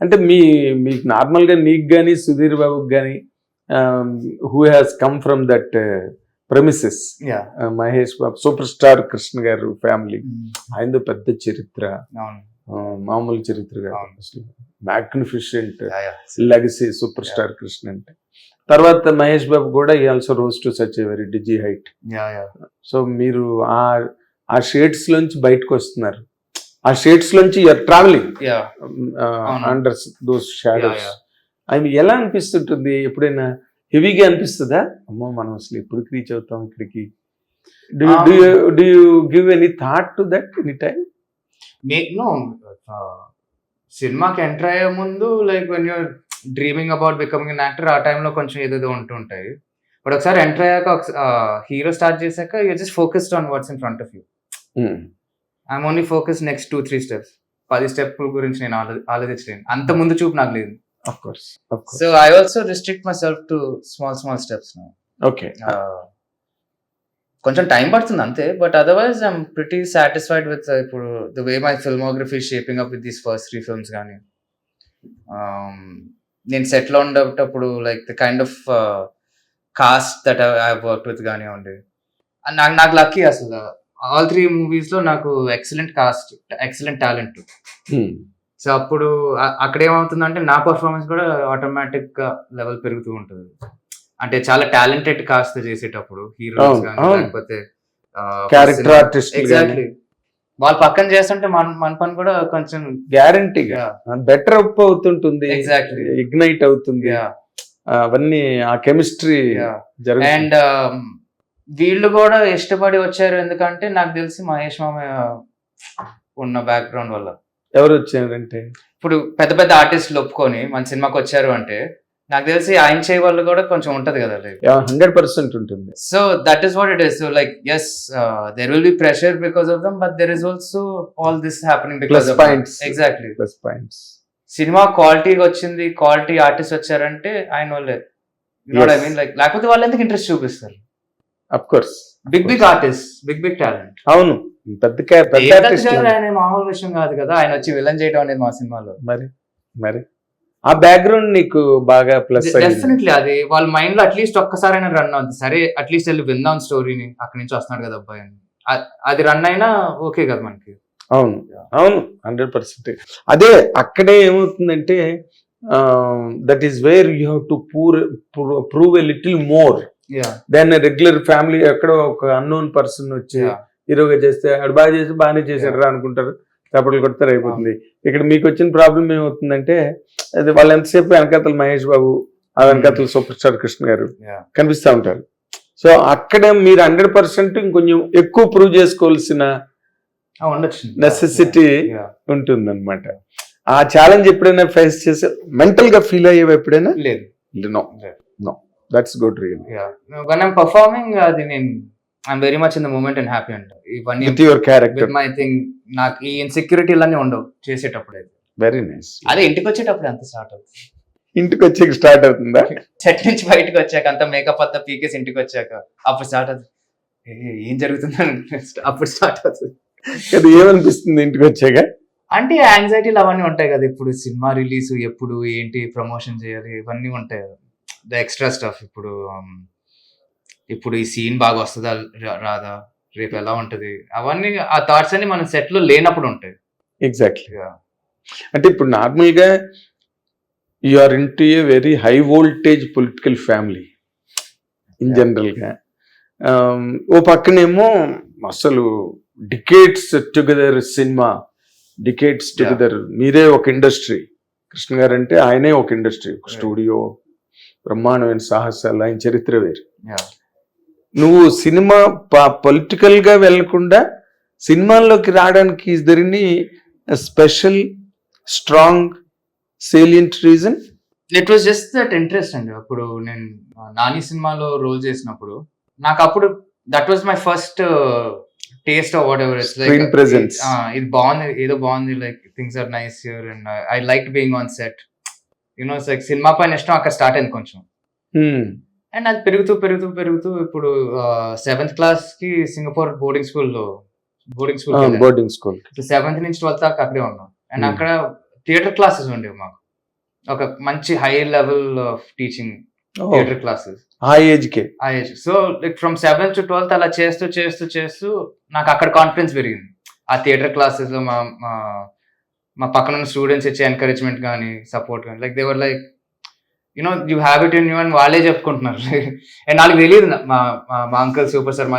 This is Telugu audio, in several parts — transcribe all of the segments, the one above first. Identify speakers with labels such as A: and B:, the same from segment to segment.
A: అంటే మీకు నార్మల్గా నీకు కానీ సుధీర్ బాబుకి కానీ who has come from that premises, Mahesh Babu super star Krishna గారు ఫ్యామిలీ, ఆయనతో పెద్ద చరిత్ర, మామూలు చరిత్ర కాదు అసలు, magnificent legacy super star Krishna అంటే. తర్వాత మహేష్ బాబు కూడా ఈ also rose to such a very dizzy height. So మీరు ఆ షేడ్స్ లోంచి బయటకు వస్తున్నారు, ఆ షేడ్స్ లోంచి you are travelling under those shadows. అవి ఎలా అనిపిస్తుంటుంది? ఎప్పుడైనా హెవీగా అనిపిస్తుందా? అమ్మో మనం అసలు ఎప్పుడు రీచ్ అవుతాం ఇక్కడికి? Do you give any thought to that any time?
B: నేను సినిమాకి ఎంటర్ అయ్యే ముందు like when you're dreaming about becoming an actor, ఆ టైంలో కొంచెం ఏదేదో ఉంటుంటాయి. బట్ ఒకసారి ఎంటర్ అయ్యాక హీరో స్టార్ట్ చేశాక you just focused on what's in front of you. I'm only focus next 2-3 steps. 10 steps గురించి నేను ఆలోచించలేను, అంత ముందు చూపు నాకు లేదు.
A: Of course.
B: So I also restrict myself to small steps now.
A: Okay.
B: కొంచెం టైం పడుతుంది అంతే, but otherwise I'm pretty satisfied with ఇప్పుడు the way my filmography shaping up with these first 3 films. కానీ నేను సెటిల్ ఉండేటప్పుడు like the kind of cast that I work with కానివ్వండి, నాకు లక్కీ అసలు ఆల్ 3 movies లో నాకు excellent cast, excellent talent. So అప్పుడు అక్కడ ఏమవుతుందంటే నా పర్ఫార్మెన్స్ కూడా ఆటోమేటిక్ గా లెవెల్ పెరుగుతూ ఉంటుంది. అంటే చాలా టాలెంటెడ్ కాస్ట్ చేసేటప్పుడు హీరోస్ కానీ లేకపోతే
A: క్యారెక్టర్ ఆర్టిస్ట్,
B: ఎగ్జాక్ట్లీ వాళ్ళు పక్కన చేస్తుంటే మన పని కూడా కొంచెం
A: గ్యారంటీగా బెటర్ అప్ అవుతుంటుంది,
B: ఎగ్జాక్ట్లీ
A: ఇగ్నైట్ అవుతుంది, అవన్నీ ఆ కెమిస్ట్రీ జరుగుతుంది.
B: అండ్ వీళ్ళు కూడా ఇష్టపడి వచ్చారు, ఎందుకంటే నాకు తెలిసి మహేష్ మామయ్య ఉన్న బ్యాక్గ్రౌండ్ వల్ల.
A: ఎవరు వచ్చారంటే
B: ఇప్పుడు పెద్ద పెద్ద ఆర్టిస్టులు ఒప్పుకొని మన సినిమాకి వచ్చారు అంటే నాకు తెలిసి ఆయన చేయ వాళ్ళు కూడా కొంచెం ఉంటది కదా,
A: 100% ఉంటుంది.
B: So that is what it is. So like yes there will be pressure because of them, but there is also all this happening because of
A: points.
B: Exactly
A: plus points.
B: Cinema క్వాలిటీగా వచ్చింది, క్వాలిటీ ఆర్టిస్ట్ వచ్చారంటే ఆయన వాళ్ళే. ఐ మీన్ లైక్ లేకపోతే వాళ్ళు ఎందుకు ఇంట్రెస్ట్ చూపిస్తారు?
A: Of course
B: big artist, big talent.
A: అవును, పెద్ద
B: ఆయన మామూలు విషయం కాదు కదా ఆయన వచ్చి విలన్ చేయడం అనేది మా సినిమాలో.
A: మరి ఆ బ్యాక్గ్రౌండ్ నీకు బాగా ప్లస్.
B: డెఫినెట్లీ అది వాళ్ళ మైండ్ లో అట్లీస్ట్ ఒక్కసారైనా రన్ అవుతుంది. సరే అట్లీస్ట్ వెళ్ళి విందాం స్టోరీని, అక్కడి నుంచి వస్తున్నాడు కదా అబ్బాయి అని, అది రన్ అయినా ఓకే కదా మనకి.
A: అవును 100%. అదే అక్కడే ఏమవుతుందంటే that is where you have to prove a little more than regular family. ఎక్కడో ఒక అన్నోన్ పర్సన్ వచ్చి హీరోగా చేస్తే ఆడు బాగా చేసి బాగానే చేశాడు రా అనుకుంటారు, చప్పట్లు కొడతారు, అయిపోతుంది. ఇక్కడ మీకు వచ్చిన ప్రాబ్లం ఏమవుతుందంటే అది వాళ్ళు ఎంతసేపు వెనకాతలు మహేష్ బాబు, ఆ వెనకాతలు సూపర్ స్టార్ కృష్ణ గారు కనిపిస్తూ ఉంటారు. సో అక్కడ మీరు 100% ఇంకొంచెం ఎక్కువ ప్రూవ్ చేసుకోవాల్సిన నెసెసిటీ ఉంటుంది అనమాట. ఆ ఛాలెంజ్ ఎప్పుడైనా ఫేస్ చేసి మెంటల్ గా ఫీల్ అయ్యేవి ఎప్పుడైనా?
B: లేదు.
A: No that's good. Really
B: when I'm performing అది నేను I'm very much in the moment and happy అంట. ఇవన్నీ
A: with your character,
B: with my thing, నాకు ఈ ఇన్సెక్యూరిటీలన్నీ ఉండవు చేసేటప్పుడు. అయితే
A: వెరీ నైస్.
B: అదే ఇంటికి వచ్చేటప్పుడు అంత స్టార్ట్ అవుతుంది.
A: ఇంటికి వచ్చాక స్టార్ట్ అవుతుందా?
B: సెట్ నుంచి బయటకు వచ్చాక అంత మేకప్ అంతా పీకేసి ఇంటికి వచ్చాక అప్పుడు స్టార్ట్ అవుతుంది. ఏం జరుగుతుందని అప్పుడు స్టార్ట్ అవుతుంది.
A: అది ఏమనిపిస్తుంది ఇంటికి వచ్చాక?
B: అంటే యాంగ్జైటీలు అవన్నీ ఉంటాయి కదా, ఇప్పుడు సినిమా రిలీజ్, ఎప్పుడు ఏంటి ప్రమోషన్ చేయాలి, ఇవన్నీ ఉంటాయి కదా, ద ఎక్స్ట్రా స్టఫ్. ఇప్పుడు ఈ సీన్ బాగా వస్తుందా రాదా, రేపు ఎలా ఉంటది, అవన్నీ ఆ థాట్స్ అన్ని మన సెట్ లో లేనప్పుడు ఉంటాయి.
A: ఎగ్జాక్ట్లీ. అంటే ఇప్పుడు నార్మల్ గా you are into a very high voltage political family in general గా. ఓ పక్కనేమో అసలు decades together cinema, decades together, మీరే ఒక ఇండస్ట్రీ, కృష్ణ గారు అంటే ఆయనే ఒక ఇండస్ట్రీ, ఒక స్టూడియో, బ్రహ్మాండమైన సాహసాలు, ఆయన చరిత్ర వేరు. నువ్వు సినిమా పొలిటికల్ గా వెళ్లకుండా సినిమాల్లోకి రావడానికి is there any special strong salient reason?
B: It was just that interest అండి. అప్పుడు నేను నాని సినిమాలో రోల్ చేసినప్పుడు నాకు అప్పుడు that was my first taste of whatever it's like
A: screen presence.
B: ఇది బాగుంది, ఏదో బాగుంది, like things are nice here and I like being on set. You know like cinema పైన ఇష్టం అక్కడ స్టార్ట్ అయింది కొంచెం. అండ్ అది పెరుగుతూ పెరుగుతూ పెరుగుతూ ఇప్పుడు 7th class కి సింగపూర్ బోర్డింగ్ స్కూల్ 7th నుంచి 12th దాకా అక్కడే ఉన్నాం. అండ్ అక్కడ థియేటర్ క్లాసెస్ ఉండేవి మాకు. ఒక మంచి high level of teaching theatre classes
A: ఆ ఏజ్ కే.
B: So like from 7th to 12th అలా చేస్తూ చేస్తూ చేస్తూ నాకు అక్కడ కాన్ఫిడెన్స్ పెరిగింది. ఆ థియేటర్ క్లాసెస్ లో మా పక్కన ఉన్న స్టూడెంట్స్ ఇచ్చే ఎంకరేజ్మెంట్ కానీ సపోర్ట్ కానీ like they were like you know you have it in you అని వాళ్ళే చెప్పుకుంటున్నారు. అండ్ నాకు తెలియదు మా అంకల్ సూపర్ స్టార్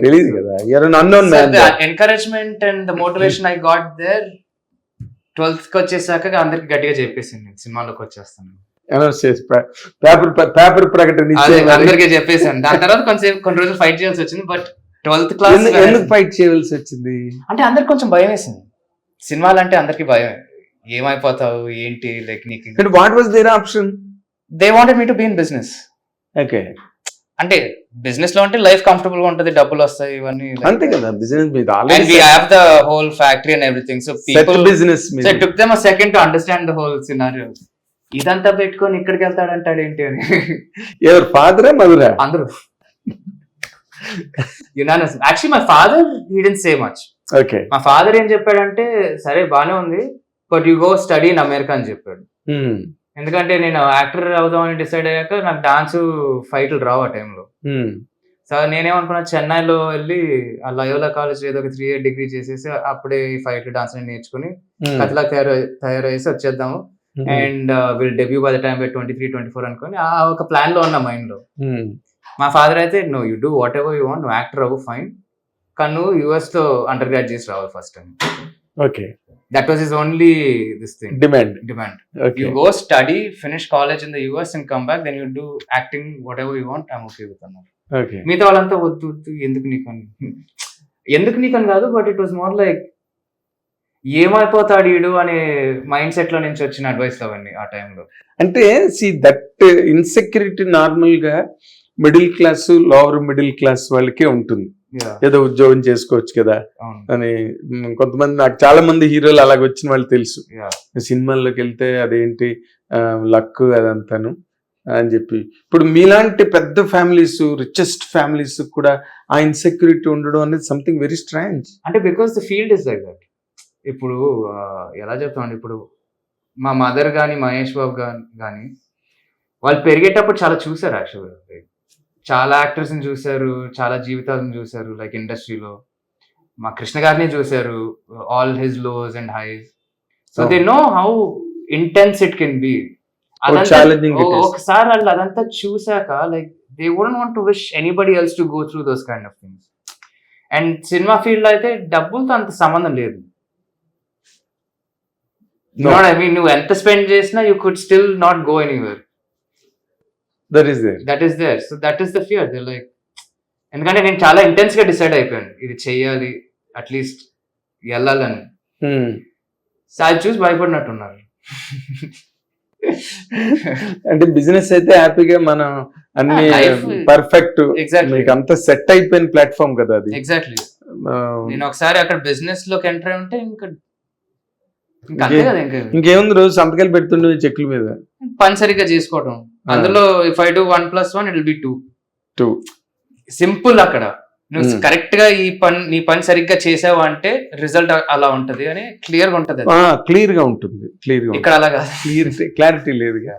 A: తెలియదు కదా,
B: encouragement and the motivation I got there 12th కి వచ్చేసాక అందరికి గట్టిగా చెప్పేసింది నేను సినిమాలోకి వచ్చేస్తాను,
A: పేపర్ ప్రకటన
B: అందరికీ చెప్పేసాను. దాని తర్వాత కొన్ని రోజులు ఫైట్ చేయాల్సి వచ్చింది. బట్ 12th క్లాస్
A: ఎందుకు ఫైట్ చేయాల్సి వచ్చింది
B: అంటే అందరికి కొంచెం భయం వేసింది. సినిమాలు అంటే అందరికి భయం, ఏమైపోతావు ఏంటి లైక్ నీకు.
A: What was their option?
B: They wanted me to be in business.
A: Okay,
B: అంటే బిజినెస్ లో అంటే లైఫ్ కంఫర్టబుల్ గా ఉంటది, డబ్బులు వస్తాయి ఇవన్నీ
A: అంతే కదా. బిజినెస్ మీద
B: and we have the whole factory and everything, so people
A: business
B: so it took them a second to understand the whole scenario. ఇదంతా పెట్టుకొని ఇక్కడికి వెళ్తాడంటాడు ఏంటి అని.
A: ఎవరు ఫాదరా మదరా?
B: అందరూ unanimous. Actually my father he didn't say much.
A: Okay,
B: మా ఫాదర్ ఏం చెప్పాడంటే సరే బానే ఉంది but you go study in America అని చెప్పాడు. ఎందుకంటే నేను యాక్టర్ అవుదామని డిసైడ్ అయ్యాక నాకు డాన్స్ ఫైట్లు రావు ఆ టైంలో. సో నేనేమనుకున్నా చెన్నైలో వెళ్ళి ఆ లయోలా కాలేజ్ ఏదో ఒక 3 year డిగ్రీ చేసేసి అప్పుడే ఈ ఫైట్ డాన్స్ నేర్చుకుని కథలా తయారయ్యేసి వచ్చేద్దాము and will debut by the time by 23-24 అనుకుని ఆ ఒక ప్లాన్ లో ఉన్న మైండ్ లో. మా ఫాదర్ అయితే no you do whatever you want, నువ్వు యాక్టర్ అవ్వు ఫైన్, కానీ నువ్వు US లో అండర్ గ్రాడ్ చేసి రావాలి first time.
A: Okay,
B: that was his only this thing,
A: demand.
B: You go study, finish college in the US and come back, then you do acting whatever you want, I'm okay with that.
A: Okay,
B: మిగతా వాళ్ళంతా వద్దు ఎందుకు నీకని కాదు, but it was more like ఏమైపోతాడు ఈడు అనే మైండ్ సెట్ లో నుంచి వచ్చిన అడ్వైస్ అవన్నీ ఆ టైంలో.
A: అంటే సి దట్ ఇన్సెక్యూరిటీ నార్మల్ గా middle class lower middle class వాళ్ళకే ఉంటుంది. ఏదో ఉద్యోగం చేసుకోవచ్చు కదా అని. కొంతమంది నాకు చాలా మంది హీరోలు అలాగ వచ్చిన వాళ్ళు తెలుసు, సినిమాల్లోకి వెళ్తే అదేంటి లక్ అదంతాను అని చెప్పి. ఇప్పుడు మీలాంటి పెద్ద ఫ్యామిలీస్, రిచెస్ట్ ఫ్యామిలీస్ కూడా ఆ ఇన్సెక్యూరిటీ ఉండడం అనేది సంథింగ్ వెరీ స్ట్రాంజ్.
B: అంటే because the field is like that. ఇప్పుడు ఎలా చెప్తామండి, ఇప్పుడు మా మదర్ కానీ మహేష్ బాబు కానీ వాళ్ళు పెరిగేటప్పుడు చాలా చూసారు యాక్చువల్గా. చాలా యాక్టర్స్ని చూశారు, చాలా జీవితాలను చూశారు లైక్ ఇండస్ట్రీలో. మా కృష్ణ గారిని చూశారు, all his lows and highs. So they know how intense it can be. ఒకసారి వాళ్ళు అదంతా చూసాక like they wouldn't want to wish anybody else to go through those kind of things. And cinema field లో అయితే డబ్బులతో అంత సంబంధం లేదు. ఐ మీన్ నువ్వు ఎంత స్పెండ్ చేసినా you could still not go anywhere.
A: That is there.
B: So that is the fear. They're like, ఎందుకంటే నేను చాలా ఇంటెన్స్ గా డిసైడ్ అయిపోయాను ఇది చెయ్యాలి అట్లీస్ట్ వెళ్ళాలని. సో అది చూసి భయపడినట్టున్నారు.
A: అంటే బిజినెస్ అయితే హ్యాపీగా మనం అన్ని పర్ఫెక్ట్, మీకు అంతా సెట్ అయిపోయిన ప్లాట్ఫామ్ కదా అది.
B: ఎగ్జాక్ట్లీ. నేను ఒకసారి అక్కడ బిజినెస్ లోకి ఎంటర్ అయి ఉంటే ఇంకా అంతే కదా.
A: ఇంకేముంది, రోజు సంతకాలు పెడుతుండే చెక్ల మీద,
B: పని సరిగ్గా చేసుకోవడం. అందులో if I do 1+1 it will be 2. Simple. అక్కడ నువ్వు కరెక్ట్ గా నీ పని సరిగ్గా చేసావు అంటే రిజల్ట్ అలా ఉంటది అని క్లియర్ గా ఉంటది.
A: క్లియర్ గా ఉంటుంది.
B: ఇక్కడ అలా కాదు,
A: క్లారిటీ లేదుగా.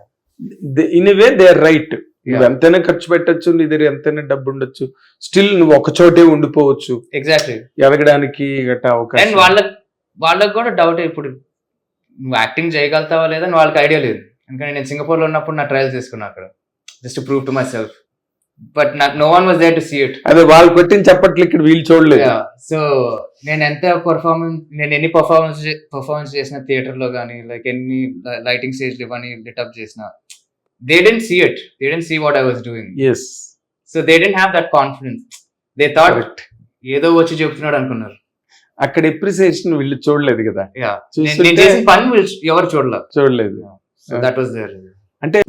A: In way they are right. నువ్వు ఎంతైనా ఖర్చు పెట్టచ్చు, నీ దగ్గర ఎంతైనా డబ్బు ఉండొచ్చు, స్టిల్ నువ్వు ఒక చోటే ఉండిపోవచ్చు.
B: ఎగ్జాక్ట్లీ.
A: ఎదగడానికి గట్టా అవకాశం.
B: అండ్ వాళ్ళకి కూడా డౌట్, ఇప్పుడు నువ్వు యాక్టింగ్ చేయగలుగుతావా లేదని వాళ్ళకి ఐడియా లేదు. ఎందుకంటే నేను సింగపూర్ లో ఉన్నప్పుడు నా ట్రయల్స్ చేసుకున్నా అక్కడ, just to prove to myself. But no one was there to see it.
A: అదే వాళ్ళు పెట్టిన చెప్పట్లు ఇక్కడ వీళ్ళు చూడలేదు.
B: సో నేను ఎన్ని పర్ఫార్మెన్స్ చేసిన థియేటర్ లో కానీ లైక్ ఎన్ని లైటింగ్ స్టేజ్ ఇవన్నీ లిటప్ చేసిన, they didn't see it. They didn't see what I was doing. So they didn't have that confidence. They thought ఏదో వచ్చి చెప్తున్నాడు అనుకున్నారు.
A: అక్కడ ఎప్రిసియేషన్ వీళ్ళు చూడలేదు కదా.
B: నేను చేసిన పని ఎవరు చూడలేదు.
A: చూడలేదు.
B: That was there.
A: అంటే